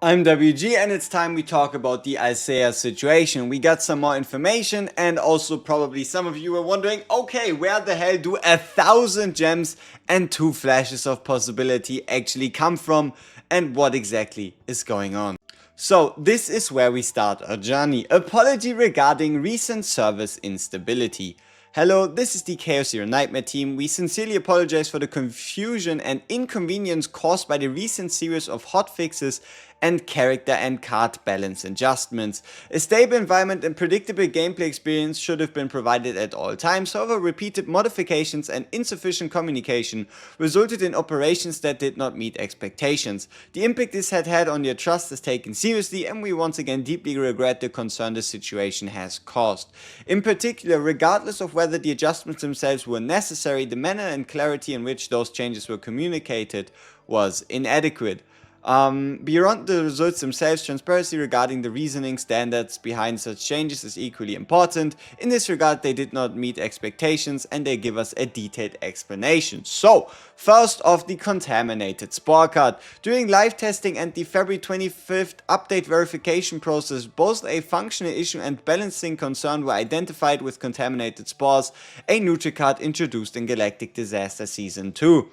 I'm WG and it's time we talk about the Alcea situation. We got some more information and also probably some of you were wondering, okay, where the hell do 1,000 gems and 2 flashes of possibility actually come from and what exactly is going on? So this is where we start our journey. Apology regarding recent service instability. Hello, this is the chaoszeronightmare team. We sincerely apologize for the confusion and inconvenience caused by the recent series of hotfixes and character and card balance adjustments. A stable environment and predictable gameplay experience should have been provided at all times. However, repeated modifications and insufficient communication resulted in operations that did not meet expectations. The impact this had on your trust is taken seriously, and we once again deeply regret the concern the situation has caused. In particular, regardless of whether the adjustments themselves were necessary, the manner and clarity in which those changes were communicated was inadequate. Beyond the results themselves, transparency regarding the reasoning standards behind such changes is equally important. In this regard, they did not meet expectations and they give us a detailed explanation. So, first off, the contaminated spore card. During live testing and the February 25th update verification process, both a functional issue and balancing concern were identified with contaminated spores, a neutral card introduced in Galactic Disaster Season 2.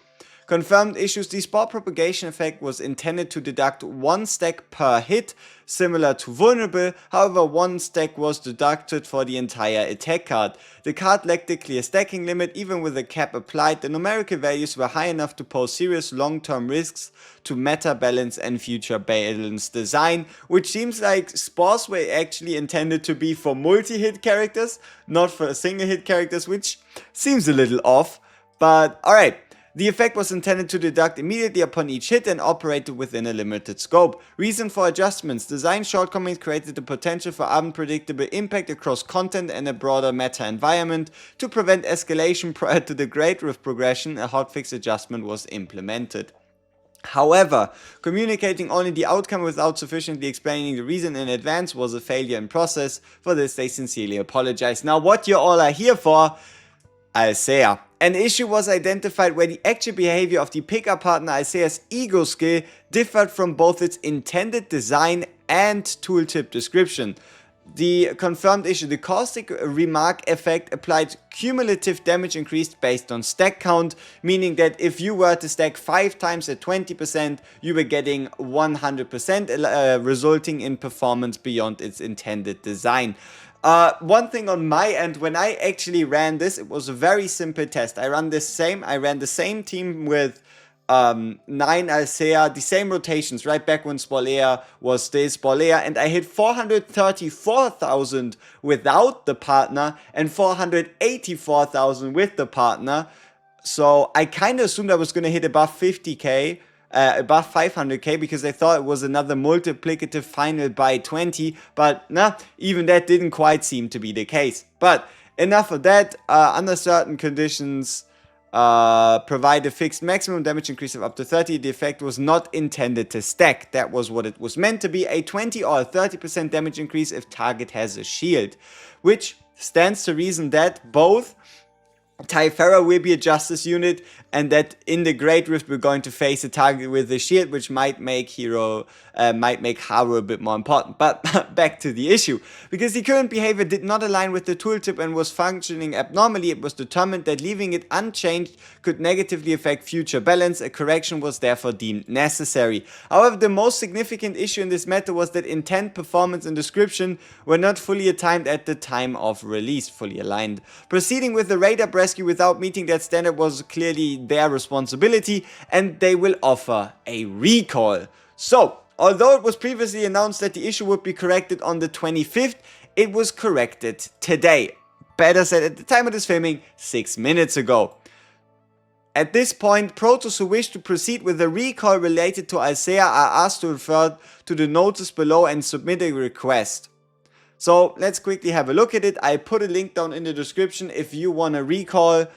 Confirmed issues. The spore propagation effect was intended to deduct 1 stack per hit, similar to vulnerable. However, 1 stack was deducted for the entire attack card. The card lacked a clear stacking limit. Even with a cap applied, the numerical values were high enough to pose serious long-term risks to meta balance and future balance design, which seems like spores were actually intended to be for multi-hit characters, not for single-hit characters, which seems a little off, but alright. The effect was intended to deduct immediately upon each hit and operated within a limited scope. Reason for adjustments. Design shortcomings created the potential for unpredictable impact across content and a broader meta environment. To prevent escalation prior to the Great Rift progression, a hotfix adjustment was implemented. However, communicating only the outcome without sufficiently explaining the reason in advance was a failure in process. For this, they sincerely apologize. Now, what you all are here for, Alcea. An issue was identified where the actual behavior of the pickup partner Alcea's ego skill differed from both its intended design and tooltip description. The confirmed issue, the caustic remark effect applied cumulative damage increase based on stack count, meaning that if you were to stack 5 times at 20%, you were getting 100%, resulting in performance beyond its intended design. One thing on my end, when I actually ran this, it was a very simple test. I ran the same team with 9 Alcea, the same rotations, right back when Spolea was still Spolea, and I hit 434,000 without the partner and 484,000 with the partner. So I kind of assumed I was going to hit above 50k. Above 500k, because I thought it was another multiplicative final by 20, but nah, even that didn't quite seem to be the case. But enough of that. Under certain conditions, provide a fixed maximum damage increase of up to 30. The effect was not intended to stack. That was what it was meant to be, a 20 or a 30% damage increase if target has a shield, which stands to reason that both Typhara will be a justice unit, and that in the Great Rift we're going to face a target with a shield, which might make Haru a bit more important. But back to the issue. Because the current behavior did not align with the tooltip and was functioning abnormally, it was determined that leaving it unchanged could negatively affect future balance. A correction was therefore deemed necessary. However, the most significant issue in this matter was that intent, performance, and description were not fully timed at the time of release, fully aligned. Proceeding with the radar rescue without meeting that standard was clearly their responsibility, and they will offer a recall. So, although it was previously announced that the issue would be corrected on the 25th, it was corrected today. Better said, at the time of this filming, 6 minutes ago. At this point, Protoss who wish to proceed with a recall related to Alcea are asked to refer to the notice below and submit a request. So let's quickly have a look at it. I put a link down in the description if you want to recall.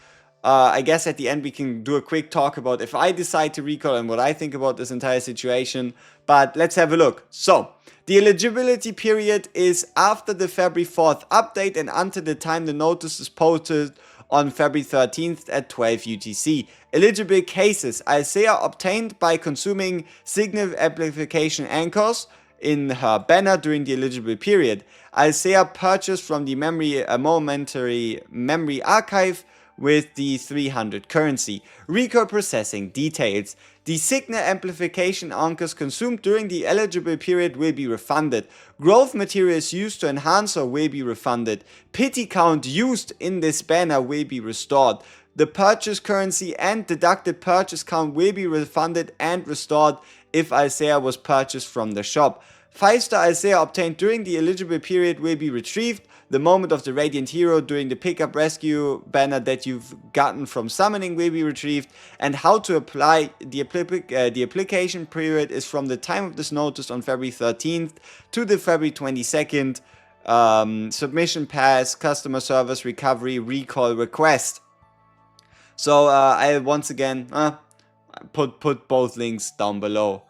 I guess at the end we can do a quick talk about if I decide to recall and what I think about this entire situation. But let's have a look. So, the eligibility period is after the February 4th update and until the time the notice is posted on February 13th at 12 UTC. Eligible cases: Alcea obtained by consuming signal amplification anchors in her banner during the eligible period. Alcea purchased from the momentary memory archive with the 300 currency. Recall processing details: the signal amplification anchors consumed during the eligible period will be refunded. Growth materials used to enhance her will be refunded. Pity count used in this banner will be restored. The purchase currency and deducted purchase count will be refunded and restored if Alcea was purchased from the shop. 5-star Alcea obtained during the eligible period will be retrieved. The moment of the Radiant Hero during the pickup rescue banner that you've gotten from summoning will be retrieved. And how to apply the application period is from the time of this notice on February 13th to the February 22nd submission pass, customer service, recovery, recall request. So I'll once again put both links down below.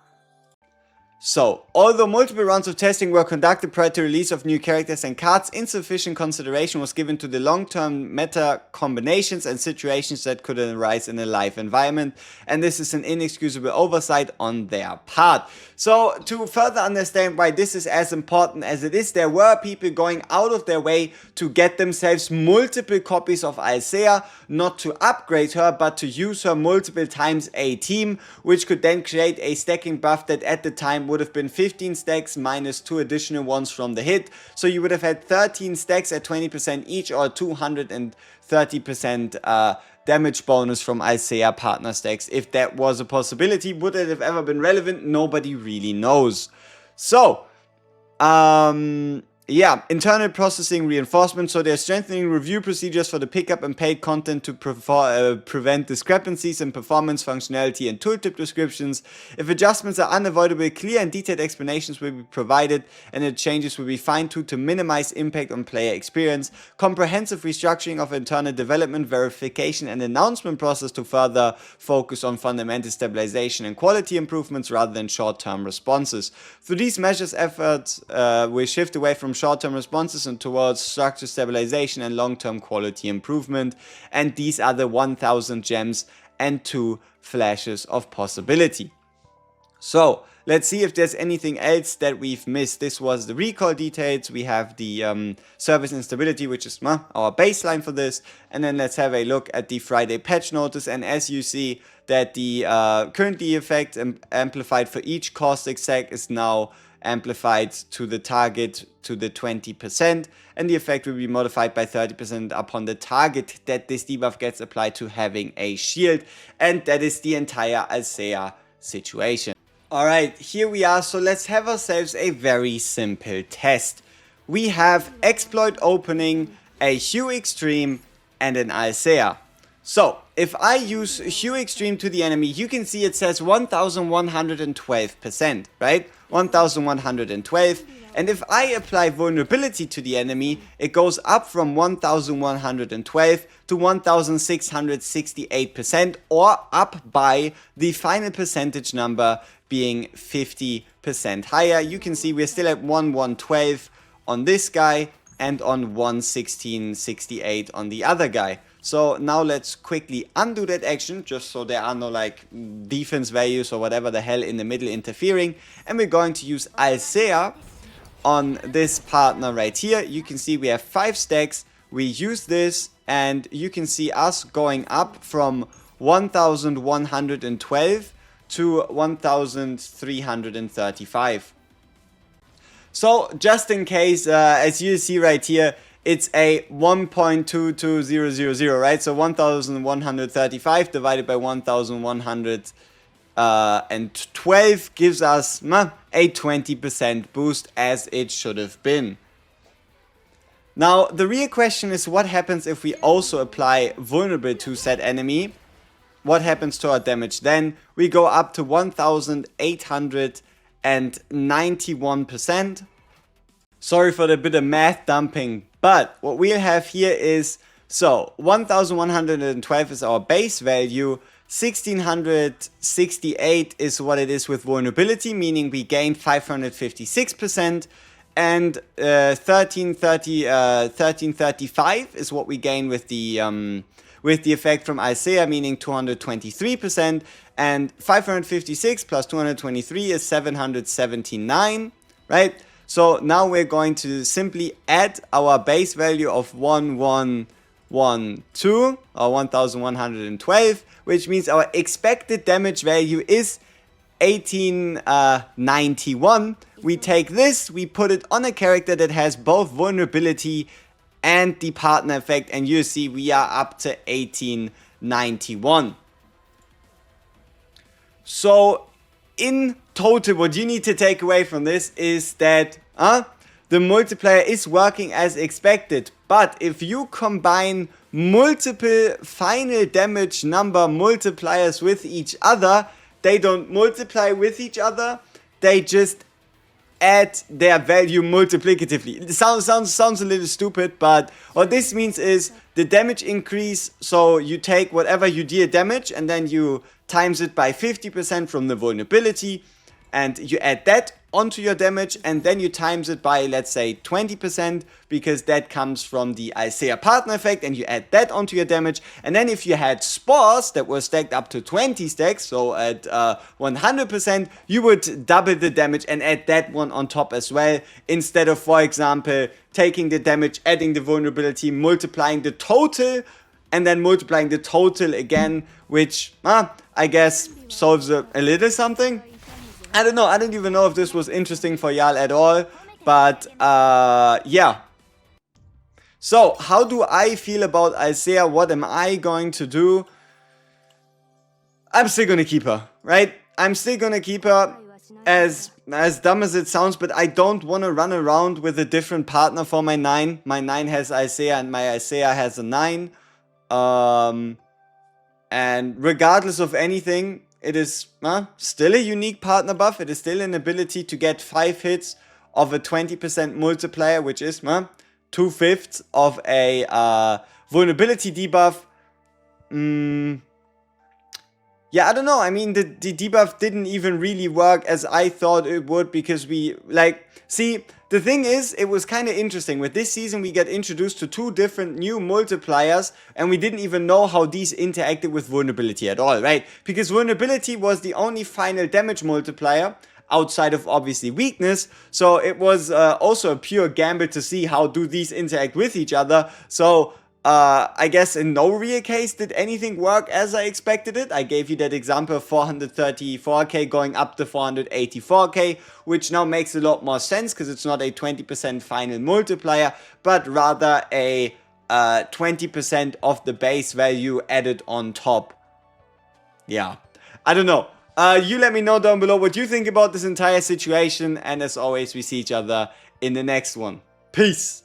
So, although multiple rounds of testing were conducted prior to release of new characters and cards, insufficient consideration was given to the long-term meta combinations and situations that could arise in a live environment, and this is an inexcusable oversight on their part. So, to further understand why this is as important as it is, there were people going out of their way to get themselves multiple copies of Alcea, not to upgrade her, but to use her multiple times a team, which could then create a stacking buff that at the time would have been 15 stacks minus 2 additional ones from the hit. So you would have had 13 stacks at 20% each, or 230% damage bonus from Alcea partner stacks. If that was a possibility, would it have ever been relevant? Nobody really knows. So, yeah, internal processing reinforcement. So they're strengthening review procedures for the pickup and paid content to prevent discrepancies in performance, functionality, and tooltip descriptions. If adjustments are unavoidable, clear and detailed explanations will be provided, and the changes will be fine-tuned to minimize impact on player experience. Comprehensive restructuring of internal development, verification, and announcement process to further focus on fundamental stabilization and quality improvements rather than short-term responses. Through these measures, efforts will shift away from short-term responses and towards structure stabilization and long-term quality improvement. And these are the 1000 gems and 2 flashes of possibility. So let's see if there's anything else that we've missed. This was the recall details. We have the service instability, which is our baseline for this. And then let's have a look at the Friday patch notice. And as you see that the currently effect amplified for each caustic stack is now amplified to the target to the 20%, and the effect will be modified by 30% upon the target that this debuff gets applied to having a shield. And that is the entire Alcea situation. Alright, here we are. So let's have ourselves a very simple test. We have exploit opening, a Hue Extreme, and an Alcea. So, if I use Hue Extreme to the enemy, you can see it says 1112%, right? 1112. And if I apply vulnerability to the enemy, it goes up from 1112 to 1668%, or up by the final percentage number being 50% higher. You can see we're still at 1112 on this guy and on 1668 on the other guy. So now let's quickly undo that action, just so there are no like defense values or whatever the hell in the middle interfering. And we're going to use Alcea on this partner right here. You can see we have 5 stacks. We use this and you can see us going up from 1112 to 1335. So just in case, as you see right here, it's a 1.22000, right? So 1135 divided by 1112 gives us a 20% boost, as it should have been. Now, the real question is, what happens if we also apply vulnerable to said enemy? What happens to our damage then? We go up to 1891%. Sorry for the bit of math dumping, but what we'll have here is, so 1112 is our base value, 1668 is what it is with vulnerability, meaning we gain 556%, and 1335 is what we gain with the effect from Alcea, meaning 223%, and 556 plus 223 is 779, right? So now we're going to simply add our base value of 1112 or 1112, which means our expected damage value is 1891. We take this, we put it on a character that has both vulnerability and the partner effect, and you see we are up to 1891. So in total, what you need to take away from this is that the multiplier is working as expected, but if you combine multiple final damage number multipliers with each other, they don't multiply with each other, they just add their value multiplicatively. It sounds a little stupid, but what this means is the damage increase, so you take whatever you deal damage and then you times it by 50% from the vulnerability, and you add that onto your damage, and then you times it by, let's say, 20%, because that comes from the Alcea partner effect, and you add that onto your damage. And then if you had spores that were stacked up to 20 stacks, so at 100%, you would double the damage and add that one on top as well, instead of, for example, taking the damage, adding the vulnerability, multiplying the total, and then multiplying the total again, which, I guess, solves a little something. I don't know, I don't even know if this was interesting for y'all at all, but yeah. So, how do I feel about Alcea? What am I going to do? I'm still gonna keep her, right? I'm still gonna keep her, as dumb as it sounds, but I don't want to run around with a different partner for my 9. My 9 has Alcea and my Alcea has a 9. And regardless of anything, it is still a unique partner buff. It is still an ability to get 5 hits of a 20% multiplier, which is 2/5 of a vulnerability debuff. Yeah, I don't know. I mean, the debuff didn't even really work as I thought it would, because see, the thing is, it was kind of interesting. With this season, we get introduced to 2 different new multipliers, and we didn't even know how these interacted with vulnerability at all, right? Because vulnerability was the only final damage multiplier outside of, obviously, weakness. So it was also a pure gamble to see how do these interact with each other. So I guess in no real case did anything work as I expected it. I gave you that example of 434k going up to 484k, which now makes a lot more sense, because it's not a 20% final multiplier, but rather a 20% of the base value added on top. Yeah, I don't know. You let me know down below what you think about this entire situation, and as always, we see each other in the next one. Peace!